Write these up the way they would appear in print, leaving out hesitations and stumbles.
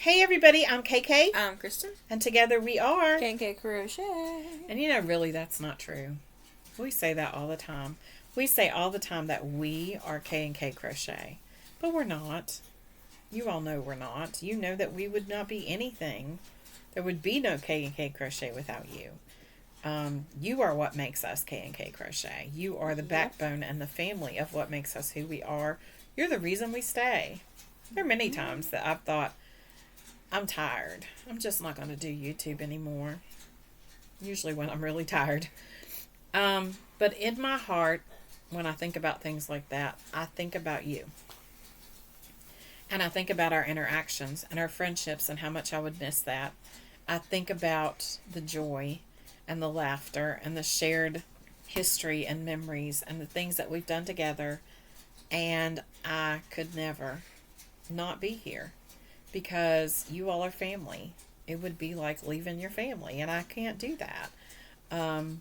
Hey everybody, I'm KK. I'm Kristen. And together we are K&K Crochet. And really that's not true. We say that all the time. We say all the time that we are K&K Crochet. But we're not. You all know we're not. You know that we would not be anything. There would be no K&K Crochet without you. You are what makes us K&K Crochet. You are the backbone and the family of what makes us who we are. You're the reason we stay. There are many times that I've thought, I'm tired. I'm just not going to do YouTube anymore. Usually when I'm really tired. But in my heart, when I think about things like that, I think about you. And I think about our interactions and our friendships and how much I would miss that. I think about the joy and the laughter and the shared history and memories and the things that we've done together. And I could never not be here. Because you all are family. It would be like leaving your family, and I can't do that. And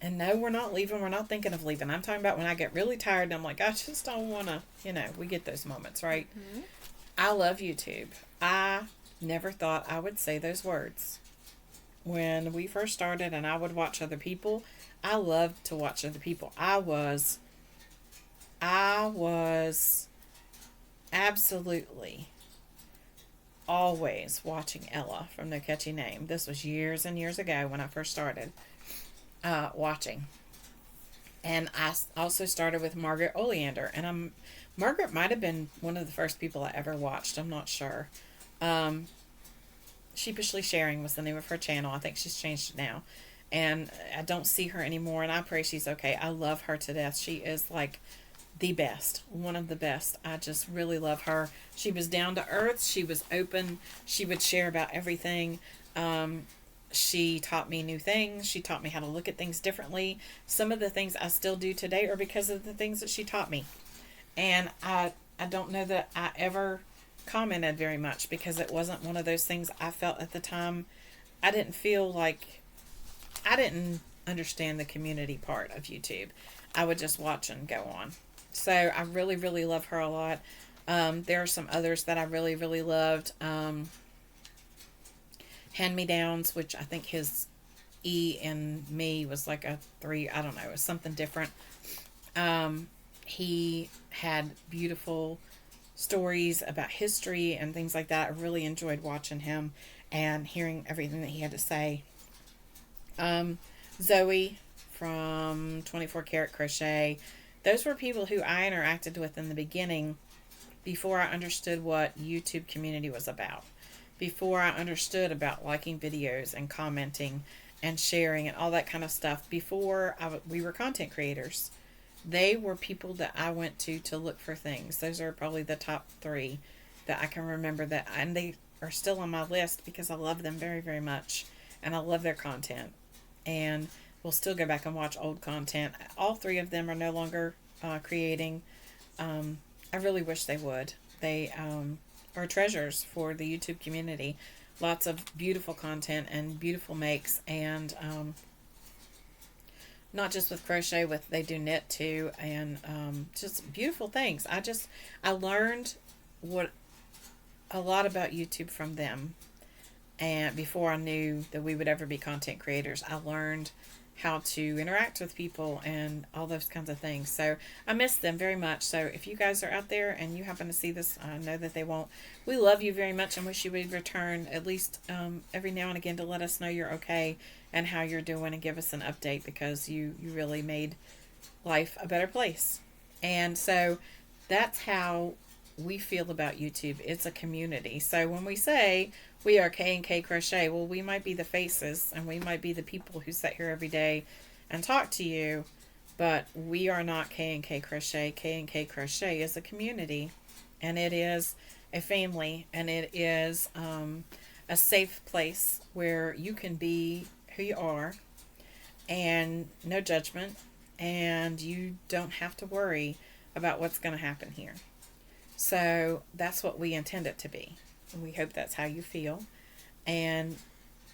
no, we're not leaving. We're not thinking of leaving. I'm talking about when I get really tired and I'm like, I just don't want to, we get those moments, right? Mm-hmm. I love YouTube. I never thought I would say those words. When we first started and I would watch other people, I loved to watch other people. I was absolutely always watching Ella from No Catchy Name. This was years and years ago when I first started watching. And I also started with Margaret Oleander. And Margaret might have been one of the first people I ever watched. I'm not sure. Sheepishly Sharing was the name of her channel. I think she's changed it now. And I don't see her anymore, and I pray she's okay. I love her to death. She is like the best, one of the best. I just really love her. She was down to earth. She was open. She would share about everything. She taught me new things. She taught me how to look at things differently. Some of the things I still do today are because of the things that she taught me. And I don't know that I ever commented very much because it wasn't one of those things I felt at the time. I didn't understand the community part of YouTube. I would just watch and go on. So I really, really love her a lot. There are some others that I really, really loved. Hand-Me-Downs, which I think his E and me was like a 3. I don't know. It was something different. He had beautiful stories about history and things like that. I really enjoyed watching him and hearing everything that he had to say. Zoe from 24 Karat Crochet. Those were people who I interacted with in the beginning before I understood what YouTube community was about. Before I understood about liking videos and commenting and sharing and all that kind of stuff. Before we were content creators. They were people that I went to look for things. Those are probably the top 3 that I can remember and they are still on my list because I love them very, very much. And I love their content. And we'll still go back and watch old content. All 3 of them are no longer creating. I really wish they would. They are treasures for the YouTube community. Lots of beautiful content and beautiful makes. And not just with crochet, they do knit too. And just beautiful things. I learned a lot about YouTube from them. And before I knew that we would ever be content creators, I learned how to interact with people and all those kinds of things. So I miss them very much. So if you guys are out there and you happen to see this, I know that they won't. We love you very much and wish you would return at least every now and again to let us know you're okay and how you're doing and give us an update because you really made life a better place. And so that's how we feel about YouTube. It's a community. So when we say we are K&K Crochet, well, we might be the faces and we might be the people who sit here every day and talk to you, but we are not K&K Crochet. K&K Crochet is a community, and it is a family, and it is a safe place where you can be who you are and no judgment, and you don't have to worry about what's going to happen here. So that's what we intend it to be. And we hope that's how you feel. And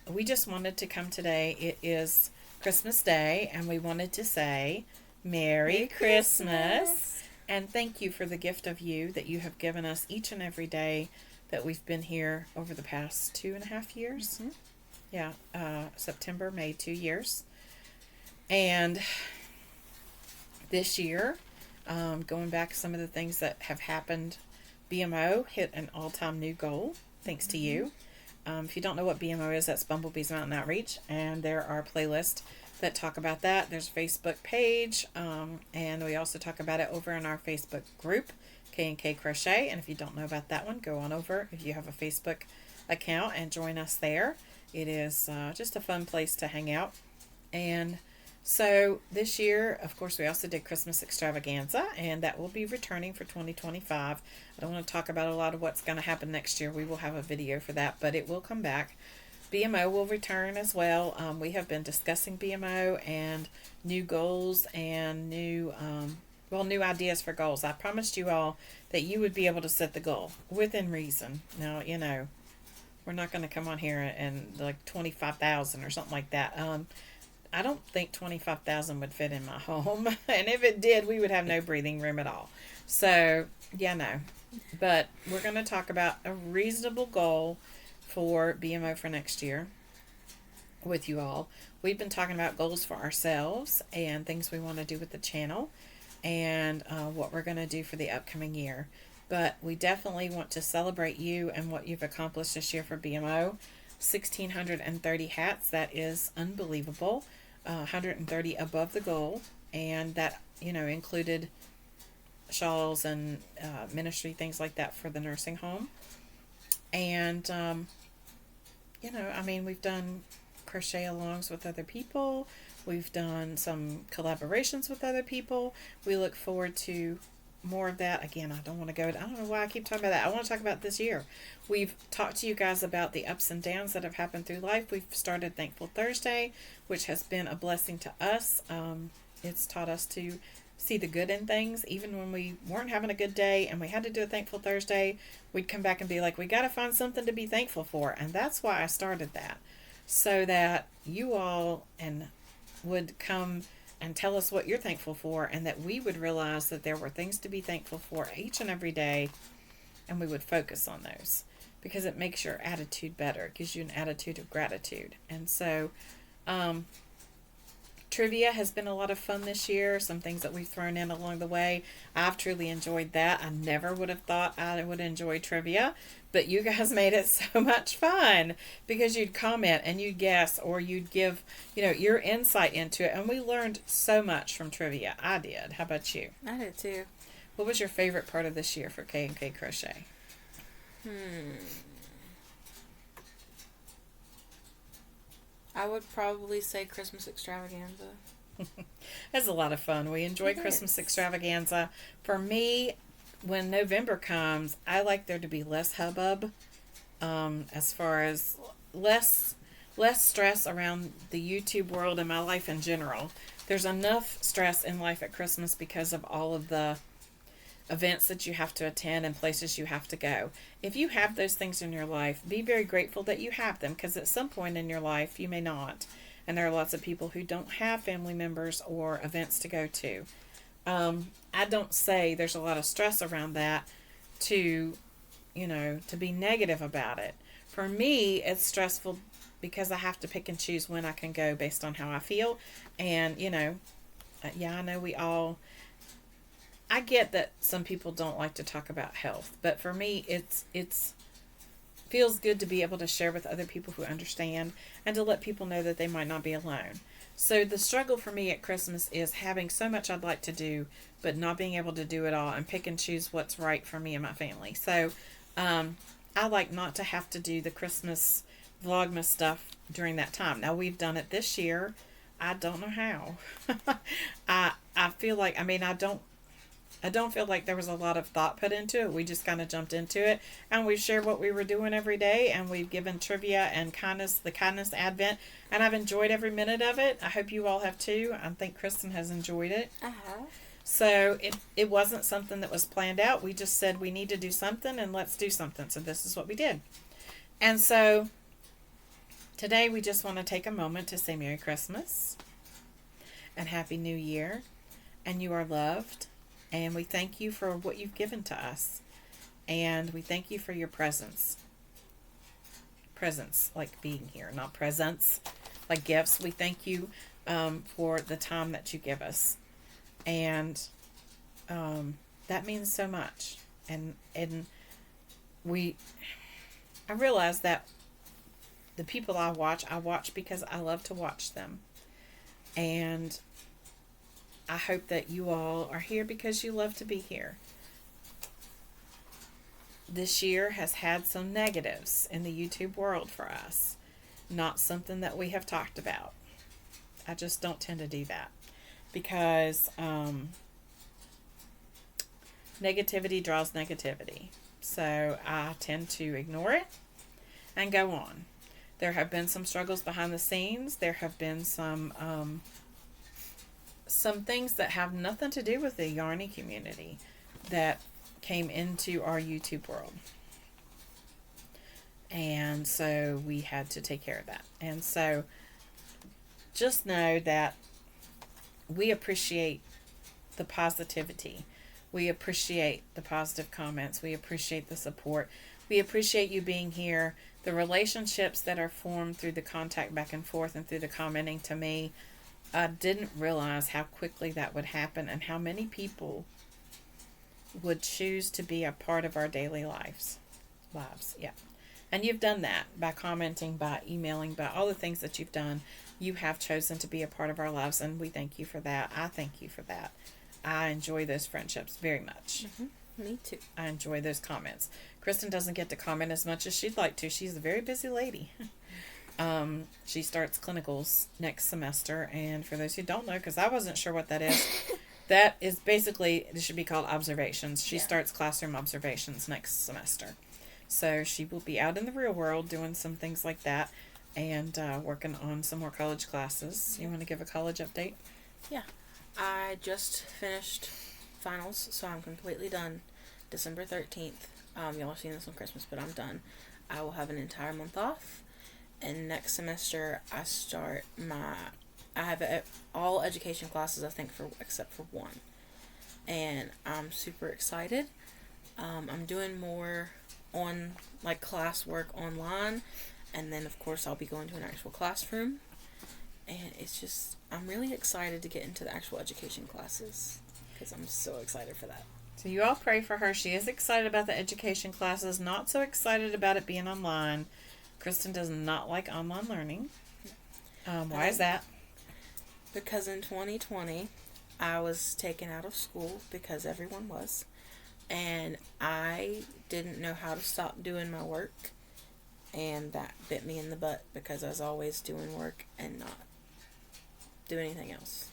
we just wanted to come today. It is Christmas Day, and we wanted to say Merry Christmas. And thank you for the gift of you that you have given us each and every day that we've been here over the past 2.5 years. Mm-hmm. Yeah, September made 2 years. And this year, going back some of the things that have happened, BMO hit an all-time new goal, thanks to you. If you don't know what BMO is, that's Bumblebee's Mountain Outreach, and there are playlists that talk about that. There's a Facebook page, and we also talk about it over in our Facebook group, K&K Crochet. And if you don't know about that one, go on over if you have a Facebook account and join us there. It is just a fun place to hang out. And so this year, of course, we also did Christmas Extravaganza, and that will be returning for 2025. I don't want to talk about a lot of what's going to happen next year. We will have a video for that, but it will come back. BMO will return as well. We have been discussing BMO and new goals and new ideas for goals. I promised you all that you would be able to set the goal within reason. Now, we're not going to come on here and like 25,000 or something like that. I don't think 25,000 would fit in my home. And if it did, we would have no breathing room at all. So, no. But we're going to talk about a reasonable goal for BMO for next year with you all. We've been talking about goals for ourselves and things we want to do with the channel and what we're going to do for the upcoming year. But we definitely want to celebrate you and what you've accomplished this year for BMO. 1,630 hats. That is unbelievable. 130 above the goal, and that included shawls and ministry things like that for the nursing home. And we've done crochet alongs with other people. We've done some collaborations with other people. We look forward to more of that. Again, I don't know why I keep talking about that. I want to talk about this year. We've talked to you guys about the ups and downs that have happened through life. We've started Thankful Thursday, which has been a blessing to us. It's taught us to see the good in things. Even when we weren't having a good day and we had to do a Thankful Thursday, we'd come back and be like, we got to find something to be thankful for. And that's why I started that, so that you all would come and tell us what you're thankful for, and that we would realize that there were things to be thankful for each and every day, and we would focus on those, because it makes your attitude better. It gives you an attitude of gratitude. And so trivia has been a lot of fun this year. Some things that we've thrown in along the way. I've truly enjoyed that. I never would have thought I would enjoy trivia, but you guys made it so much fun, because you'd comment and you'd guess, or you'd give, your insight into it. And we learned so much from trivia. I did. How about you? I did too. What was your favorite part of this year for K&K Crochet? I would probably say Christmas Extravaganza. That's a lot of fun. We enjoy Christmas Extravaganza. For me, when November comes, I like there to be less hubbub, as far as less stress around the YouTube world and my life in general. There's enough stress in life at Christmas because of all of the events that you have to attend and places you have to go. If you have those things in your life, be very grateful that you have them, because at some point in your life you may not. And there are lots of people who don't have family members or events to go to. I don't say there's a lot of stress around that to be negative about it. For me, it's stressful because I have to pick and choose when I can go based on how I feel. And, I know I get that some people don't like to talk about health, but for me, it's feels good to be able to share with other people who understand, and to let people know that they might not be alone. So the struggle for me at Christmas is having so much I'd like to do, but not being able to do it all, and pick and choose what's right for me and my family. So I like not to have to do the Christmas Vlogmas stuff during that time. Now, we've done it this year. I don't know how. I feel like, I don't feel like there was a lot of thought put into it. We just kind of jumped into it, and we've shared what we were doing every day, and we've given trivia and the kindness advent, and I've enjoyed every minute of it. I hope you all have too. I think Kristen has enjoyed it. I have. So it wasn't something that was planned out. We just said we need to do something, and let's do something. So this is what we did. And so today we just want to take a moment to say Merry Christmas and Happy New Year, and you are loved. And we thank you for what you've given to us. And we thank you for your presence. Presence, like being here, not presents, like gifts. We thank you for the time that you give us. And that means so much. And I realize that the people I watch because I love to watch them. And I hope that you all are here because you love to be here. This year has had some negatives in the YouTube world for us. Not something that we have talked about. I just don't tend to do that. Because negativity draws negativity. So I tend to ignore it and go on. There have been some struggles behind the scenes. There have been some things that have nothing to do with the Yarny community that came into our YouTube world. And so we had to take care of that. And so just know that we appreciate the positivity. We appreciate the positive comments. We appreciate the support. We appreciate you being here. The relationships that are formed through the contact back and forth and through the commenting to me, I didn't realize how quickly that would happen and how many people would choose to be a part of our daily lives. Yeah. And you've done that by commenting, by emailing, by all the things that you've done. You have chosen to be a part of our lives, and we thank you for that. I thank you for that. I enjoy those friendships very much. Mm-hmm. Me too. I enjoy those comments. Kristen doesn't get to comment as much as she'd like to. She's a very busy lady. She starts clinicals next semester, and for those who don't know, because I wasn't sure what that is, that is basically, it should be called observations. She starts classroom observations next semester. So she will be out in the real world doing some things like that and working on some more college classes. You want to give a college update? Yeah. I just finished finals, so I'm completely done. December 13th. Y'all have seen this on Christmas, but I'm done. I will have an entire month off. And next semester, I have all education classes, I think, except for one. And I'm super excited. I'm doing more on classwork online, and then of course I'll be going to an actual classroom, and it's just, I'm really excited to get into the actual education classes because I'm so excited for that. So you all pray for her. She is excited about the education classes, not so excited about it being online. Kristen does not like online learning. Why is that? Because in 2020 I was taken out of school because everyone was. And I didn't know how to stop doing my work. And that bit me in the butt because I was always doing work and not do anything else.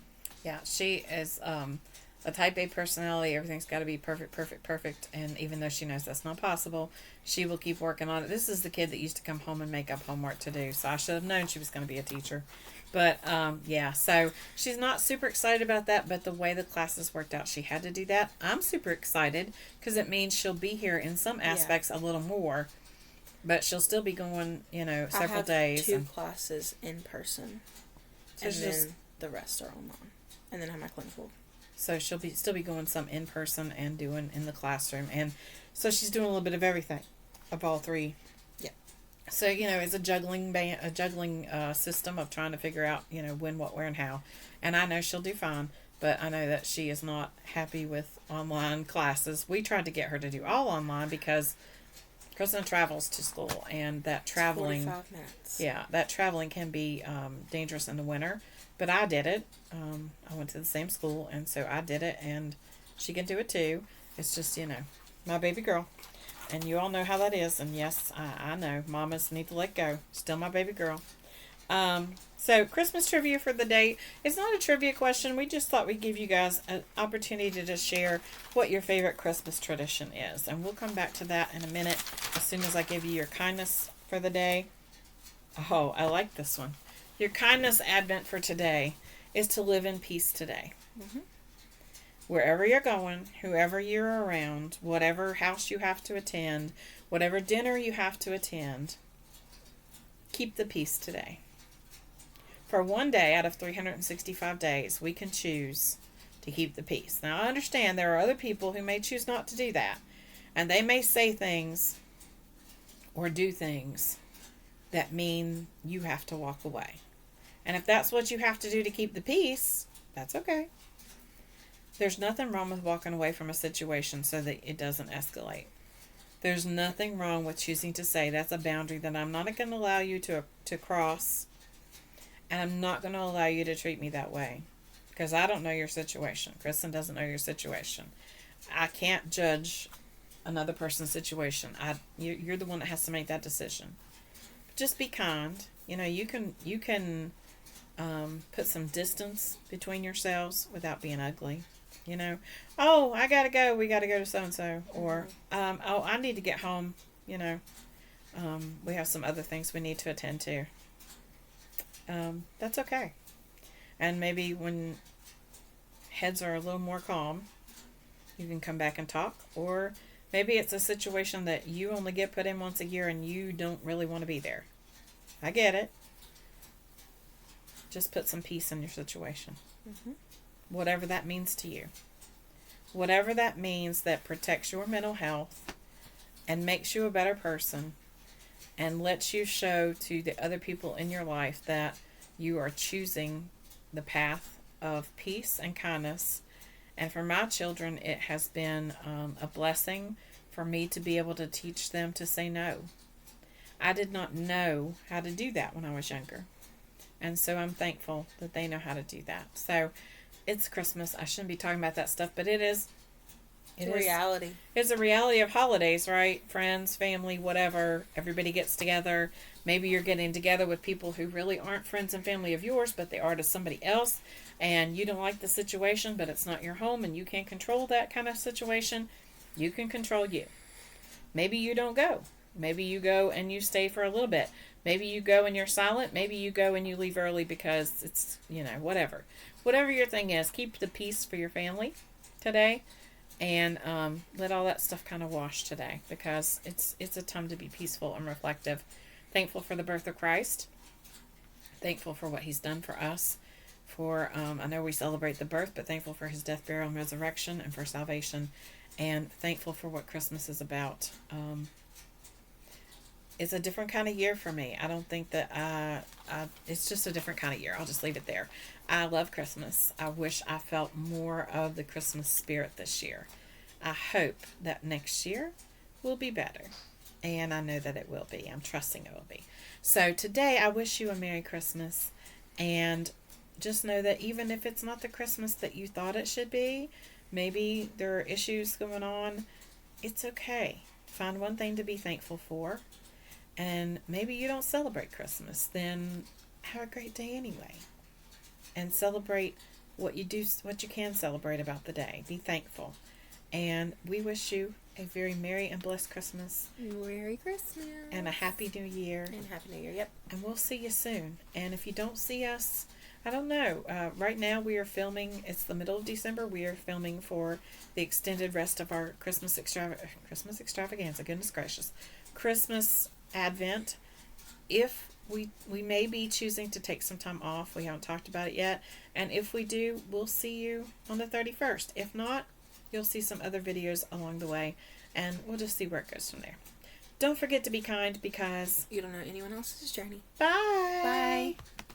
Yeah, she is a type A personality. Everything's got to be perfect. And even though she knows that's not possible, she will keep working on it. This is the kid that used to come home and make up homework to do. So I should have known she was going to be a teacher. But, so she's not super excited about that, but the way the classes worked out, she had to do that. I'm super excited because it means she'll be here in some aspects a little more, but she'll still be going, several days. I have 2 classes in person, so and then the rest are online, and then I have my clinical. So she'll still be going some in person and doing in the classroom, and so she's doing a little bit of everything, of all 3. So, it's a juggling system of trying to figure out, when, what, where, and how. And I know she'll do fine, but I know that she is not happy with online classes. We tried to get her to do all online because Kristen travels to school, and that traveling... 45 minutes. Yeah, that traveling can be dangerous in the winter. But I did it. I went to the same school, and so I did it, and she can do it too. It's just, my baby girl. And you all know how that is. And yes, I know. Mamas need to let go. Still my baby girl. So Christmas trivia for the day. It's not a trivia question. We just thought we'd give you guys an opportunity to just share what your favorite Christmas tradition is. And we'll come back to that in a minute as soon as I give you your kindness for the day. Oh, I like this one. Your kindness advent for today is to live in peace today. Mm-hmm. Wherever you're going, whoever you're around, whatever house you have to attend, whatever dinner you have to attend, keep the peace today. For one day out of 365 days, we can choose to keep the peace. Now, I understand there are other people who may choose not to do that. And they may say things or do things that mean you have to walk away. And if that's what you have to do to keep the peace, that's okay. There's nothing wrong with walking away from a situation so that it doesn't escalate. There's nothing wrong with choosing to say that's a boundary that I'm not going to allow you to cross, and I'm not going to allow you to treat me that way because I don't know your situation. Kristen doesn't know your situation. I can't judge another person's situation. You're the one that has to make that decision. Just be kind. You can put some distance between yourselves without being ugly. Oh, I gotta go. We gotta go to so and so, or oh, I need to get home. We have some other things we need to attend to. That's okay. And maybe when heads are a little more calm, you can come back and talk. Or maybe it's a situation that you only get put in once a year and you don't really want to be there. I get it. Just put some peace in your situation. Mm-hmm. Whatever that means to you. Whatever that means that protects your mental health and makes you a better person and lets you show to the other people in your life that you are choosing the path of peace and kindness. And for my children, it has been a blessing for me to be able to teach them to say no. I did not know how to do that when I was younger. And so I'm thankful that they know how to do that. So it's Christmas. I shouldn't be talking about that stuff, but it is. It's a reality. It's a reality of holidays, right? Friends, family, whatever. Everybody gets together. Maybe you're getting together with people who really aren't friends and family of yours, but they are to somebody else. And you don't like the situation, but it's not your home and you can't control that kind of situation. You can control you. Maybe you don't go. Maybe you go and you stay for a little bit. Maybe you go and you're silent. Maybe you go and you leave early because it's, whatever. Whatever your thing is, keep the peace for your family today. And let all that stuff kind of wash today because it's a time to be peaceful and reflective. Thankful for the birth of Christ. Thankful for what he's done for us. I know we celebrate the birth, but thankful for his death, burial, and resurrection and for salvation. And thankful for what Christmas is about. It's a different kind of year for me. I don't think that it's just a different kind of year. I'll just leave it there. I love Christmas. I wish I felt more of the Christmas spirit this year. I hope that next year will be better. And I know that it will be. I'm trusting it will be. So today I wish you a Merry Christmas. And just know that even if it's not the Christmas that you thought it should be, maybe there are issues going on, it's okay. Find one thing to be thankful for. And maybe you don't celebrate Christmas, then have a great day anyway. And celebrate what you can celebrate about the day. Be thankful. And we wish you a very merry and blessed Christmas. Merry Christmas. And a happy new year. And happy new year, yep. And we'll see you soon. And if you don't see us, I don't know. Right now we are filming, it's the middle of December. We are filming for the extended rest of our Christmas extravaganza. Goodness gracious. Christmas Advent. If we may be choosing to take some time off. We haven't talked about it yet. And if we do, we'll see you on the 31st. If not, you'll see some other videos along the way. And we'll just see where it goes from there. Don't forget to be kind because you don't know anyone else's journey. Bye. Bye.